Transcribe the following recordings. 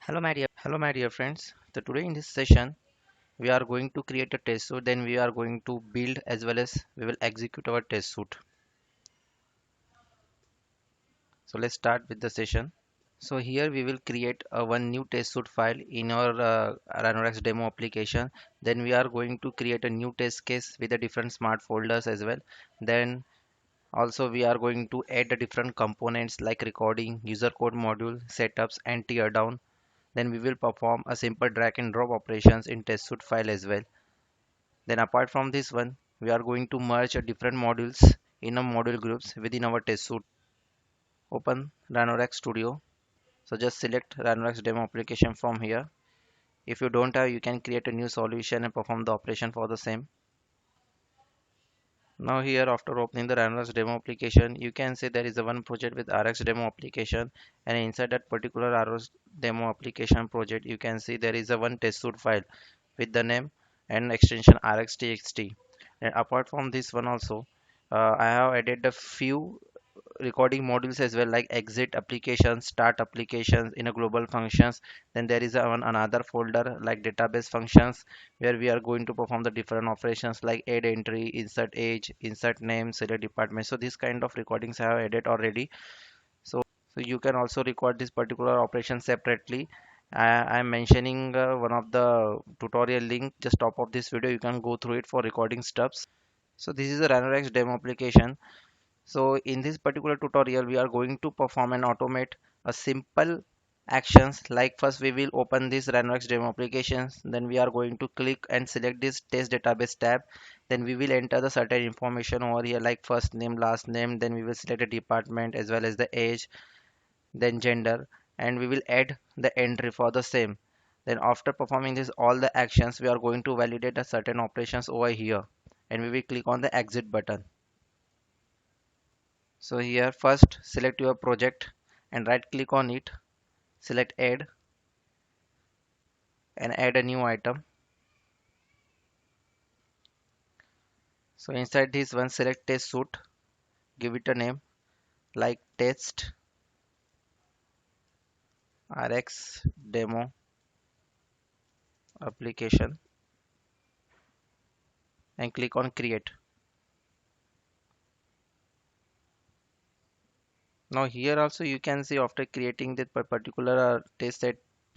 Hello my dear friends. So today in this session we are going to create a test suite, then we are going to build as well as we will execute our test suite. So let's start with the session. So here we will create a one new test suite file in our Ranorex demo application. Then we are going to create a new test case with the different smart folders as well. Then also we are going to add the different components like recording, user code module, setups and tear down. Then we will perform a simple drag and drop operations in test suite file as well. Then apart from this one, we are going to merge different modules in a module groups within our test suite. Open Ranorex Studio. So just select Ranorex demo application from here. If you don't have, you can create a new solution and perform the operation for the same. Now here after opening the Ranorex demo application, you can see there is a one project with RX demo application, and inside that particular RX demo application project, you can see there is a one test suite file with the name and extension rxtxt. And apart from this one also, I have added a few recording modules as well, like exit applications, start applications in a global functions. Then there is another folder like database functions, where we are going to perform the different operations like add entry, insert age, insert name, select department. So this kind of recordings I have added already. So you can also record this particular operation separately. I'm mentioning one of the tutorial link just top of this video. You can go through it for recording steps. So this is a Ranorex demo application. So in this particular tutorial, we are going to perform and automate a simple actions. Like first we will open this Ranorex demo applications. Then we are going to click and select this test database tab. Then we will enter the certain information over here like first name, last name. Then we will select a department as well as the age, then gender, and we will add the entry for the same. Then after performing this all the actions, we are going to validate a certain operations over here, and we will click on the exit button. So here first select your project and right click on it, select add and add a new item. So inside this one select test suite, give it a name like test rx demo application and click on create. Now here also you can see after creating that particular test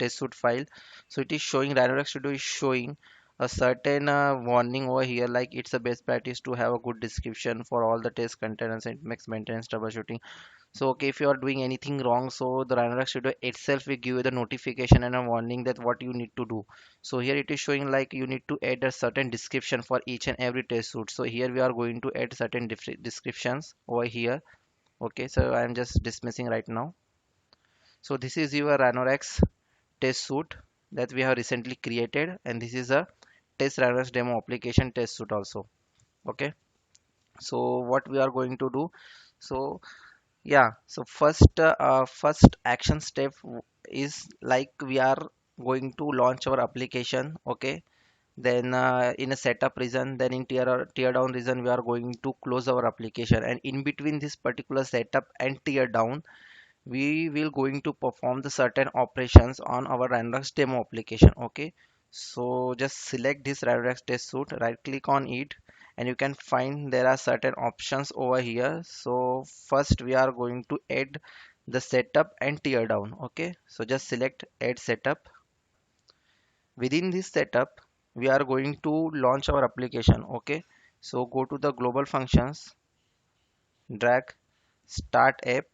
suite file, so it is showing Ranorex Studio is showing a certain warning over here, like it's a best practice to have a good description for all the test containers and makes maintenance troubleshooting. So okay, if you are doing anything wrong, so the Ranorex Studio itself will give you the notification and a warning that what you need to do. So here it is showing like you need to add a certain description for each and every test suite. So here we are going to add certain descriptions over here. Okay, so I'm just dismissing right now. So this is your Ranorex test suite that we have recently created, and this is a test Ranorex demo application test suite also. Okay, so what we are going to do, so yeah, so first action step is like we are going to launch our application. Okay, then in a setup region, then in tear down region, we are going to close our application, and in between this particular setup and tear down, we will going to perform the certain operations on our Ranorex demo application. Okay, so just select this Ranorex test suite, right click on it, and you can find there are certain options over here. So first we are going to add the setup and tear down. Okay, so just select add setup. Within this setup we are going to launch our application. Okay, so go to the global functions, drag start app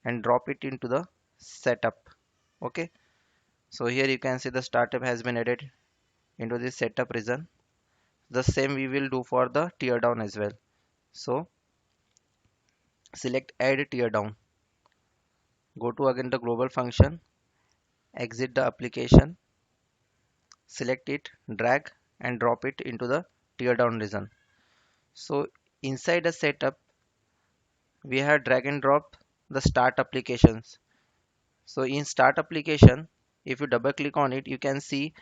and drop it into the setup. Okay, so here you can see the startup has been added into this setup region. The same we will do for the tear down as well. So select add tear down, go to again the global function, exit the application, select it, drag and drop it into the tear down region. So inside the setup we have drag and drop the start applications. So in start application, if you double click on it, you can see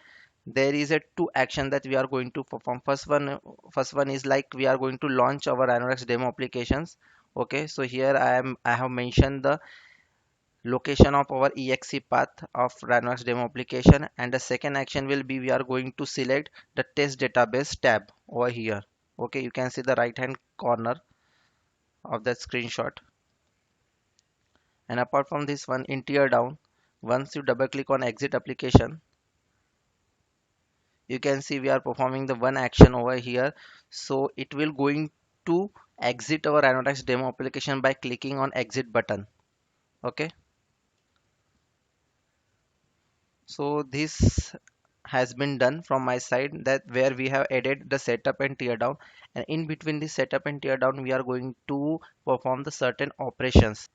there is a two action that we are going to perform. First one is like we are going to launch our Ranorex demo applications. Okay, so here I have mentioned the location of our exe path of Ranorex demo application, and the second action will be we are going to select the test database tab over here. Okay, you can see the right hand corner of that screenshot. And apart from this one, in tear down, once you double click on exit application, you can see we are performing the one action over here. So it will going to exit our Ranorex demo application by clicking on exit button. Okay, so this has been done from my side, that where we have added the setup and tear down, and in between this setup and tear down we are going to perform the certain operations.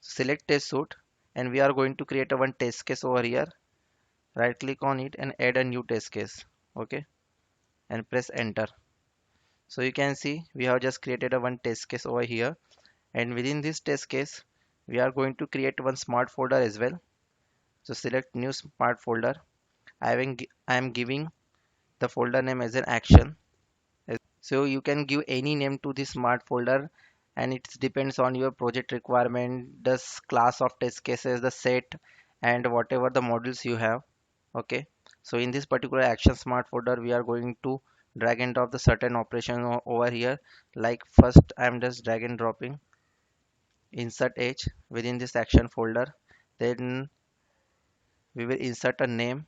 Select test suite, and we are going to create a one test case over here. Right click on it and add a new test case. Okay, and press enter. So you can see we have just created a one test case over here, and within this test case we are going to create one smart folder as well. So select new smart folder. I am giving the folder name as an action. So you can give any name to the smart folder, and it depends on your project requirement, the class of test cases, the set, and whatever the modules you have. Okay, so in this particular action smart folder we are going to drag and drop the certain operation over here. Like first I'm just drag and dropping insert h within this action folder, then we will insert a name.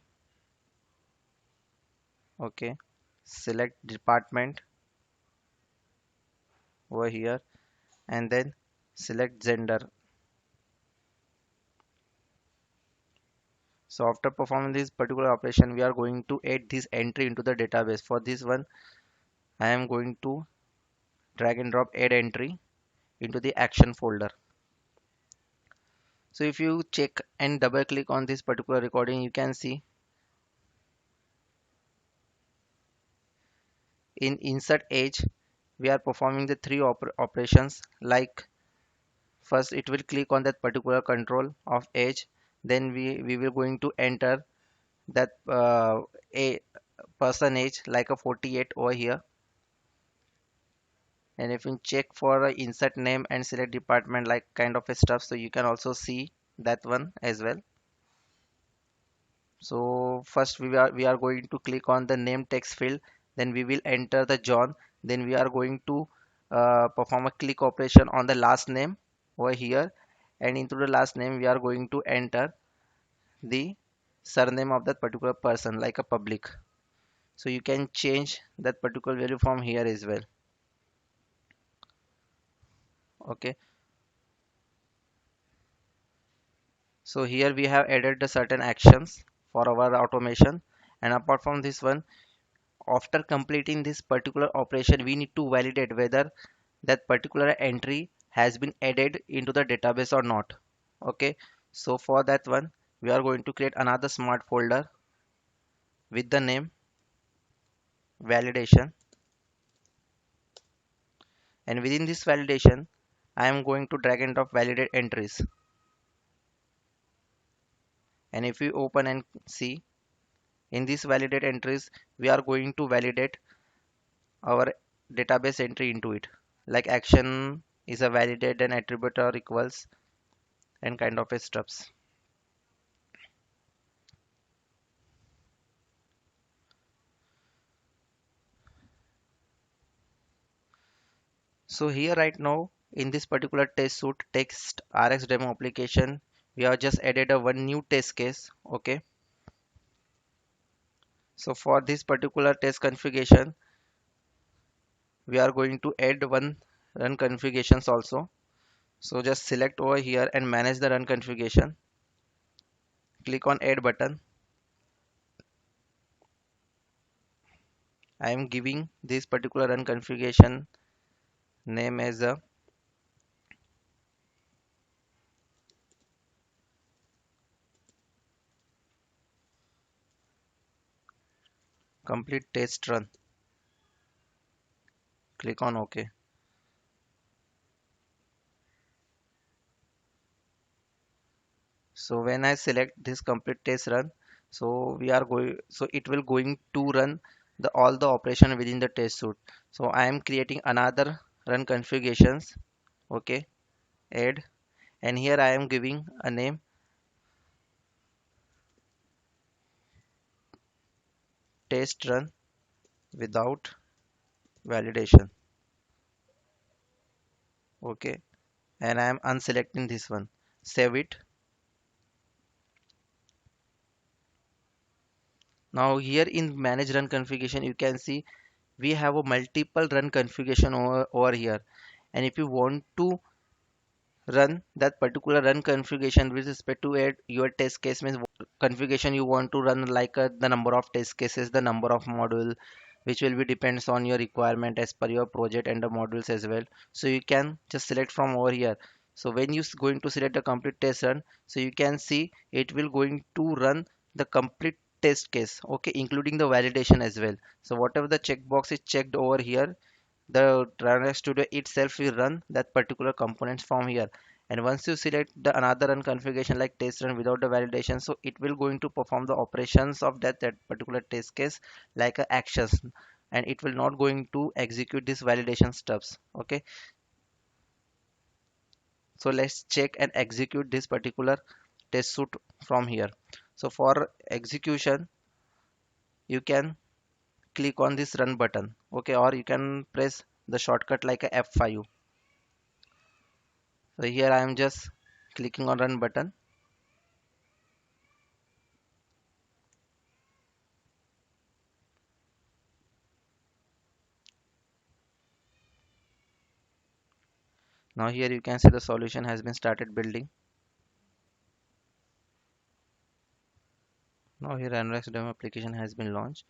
Okay, select department over here, and then select gender. So after performing this particular operation, we are going to add this entry into the database. For this one, I am going to drag and drop add entry into the action folder. So if you check and double click on this particular recording, you can see in insert age, we are performing the three operations. Like first, it will click on that particular control of age. Then we will going to enter that a person age like a 48 over here. And if you check for a insert name and select department like kind of a stuff, so you can also see that one as well. So first we are going to click on the name text field, then we will enter the John, then we are going to perform a click operation on the last name over here, and into the last name we are going to enter the surname of that particular person like a public. So you can change that particular value from here as well. Okay, so here we have added the certain actions for our automation, and apart from this one, after completing this particular operation we need to validate whether that particular entry has been added into the database or not. Okay, so for that one we are going to create another smart folder with the name validation, and within this validation I am going to drag and drop validate entries. And if you open and see, in this validate entries we are going to validate our database entry into it, like action is a validate and attribute or equals and kind of a stuffs. So here right now in this particular test suite text rx demo application, we have just added a one new test case. Okay, so for this particular test configuration we are going to add one run configurations also. So just select over here and manage the run configuration, click on add button. I am giving this particular run configuration name as a complete test run. Click on OK. So when I select this complete test run, so we are going, so it will going to run the all the operation within the test suite. So I am creating another run configurations. Okay, add, And here I am giving a name, test run without validation. Okay, and I am unselecting this one. Save it. Now here in manage run configuration, you can see we have a multiple run configuration over here. And if you want to run that particular run configuration with respect to your test case, means configuration you want to run, like the number of test cases, the number of module, which will be depends on your requirement as per your project and the modules as well. So you can just select from over here. So when you going to select the complete test run, so you can see it will going to run the complete test case, okay, including the validation as well. So whatever the checkbox is checked over here, the Runner Studio itself will run that particular components from here. And once you select the another run configuration like test run without the validation, so it will going to perform the operations of that particular test case like a actions, and it will not going to execute this validation steps. Okay, so let's check and execute this particular test suite from here. So for execution, you can click on this run button, okay, or you can press the shortcut like a F5. So here I am just clicking on run button. Now here you can see the solution has been started building. Now here Anorex demo application has been launched.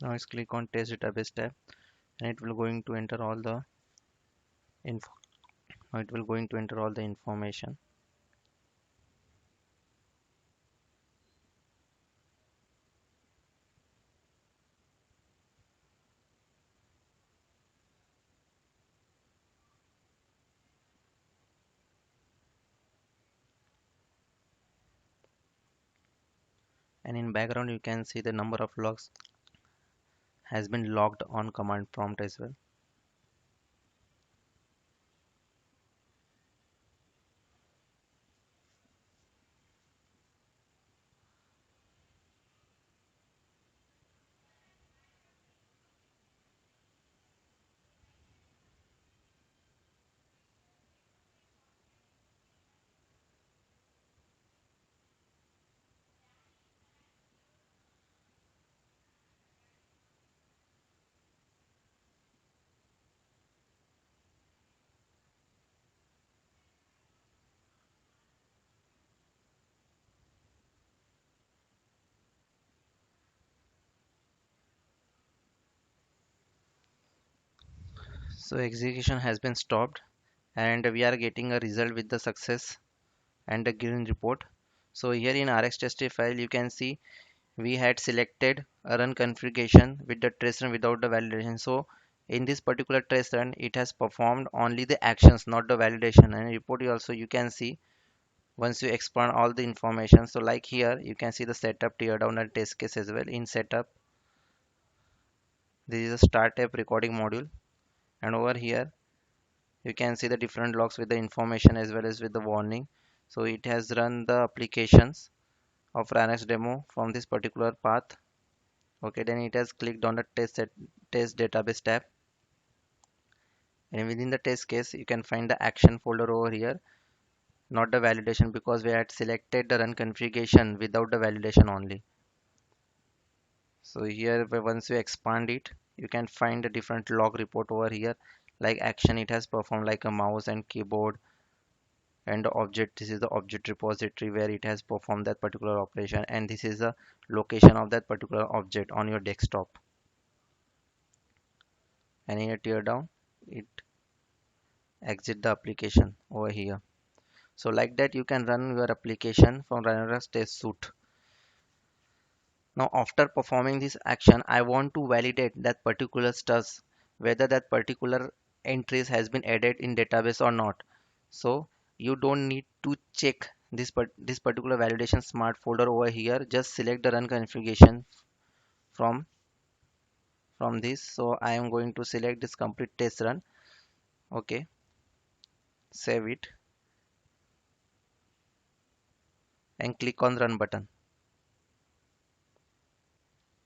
Now let's click on test database tab, and it will going to enter all the info. Now it will going to enter all the information. And in background you can see the number of logs has been logged on command prompt as well. So execution has been stopped, and we are getting a result with the success and the green report. So here in RxTest file you can see we had selected a run configuration with the trace run without the validation. So in this particular trace run, it has performed only the actions, not the validation. And report you also you can see once you expand all the information. So like here you can see the setup, tear down and test case as well. In setup, this is a start app recording module, and over here you can see the different logs with the information as well as with the warning. So it has run the applications of Ranex demo from this particular path. Okay, then it has clicked on the test database tab, and within the test case you can find the action folder over here, not the validation, because we had selected the run configuration without the validation only. So here once you expand it, you can find a different log report over here, like action it has performed like a mouse and keyboard, and the object, this is the object repository where it has performed that particular operation, and this is the location of that particular object on your desktop. And in a teardown, it exit the application over here. So like that you can run your application from Ranorex test suite. Now after performing this action, I want to validate that particular stuff, whether that particular entries has been added in database or not. So you don't need to check this particular validation smart folder over here. Just select the run configuration from this. So I am going to select this complete test run. Okay, save it and click on run button.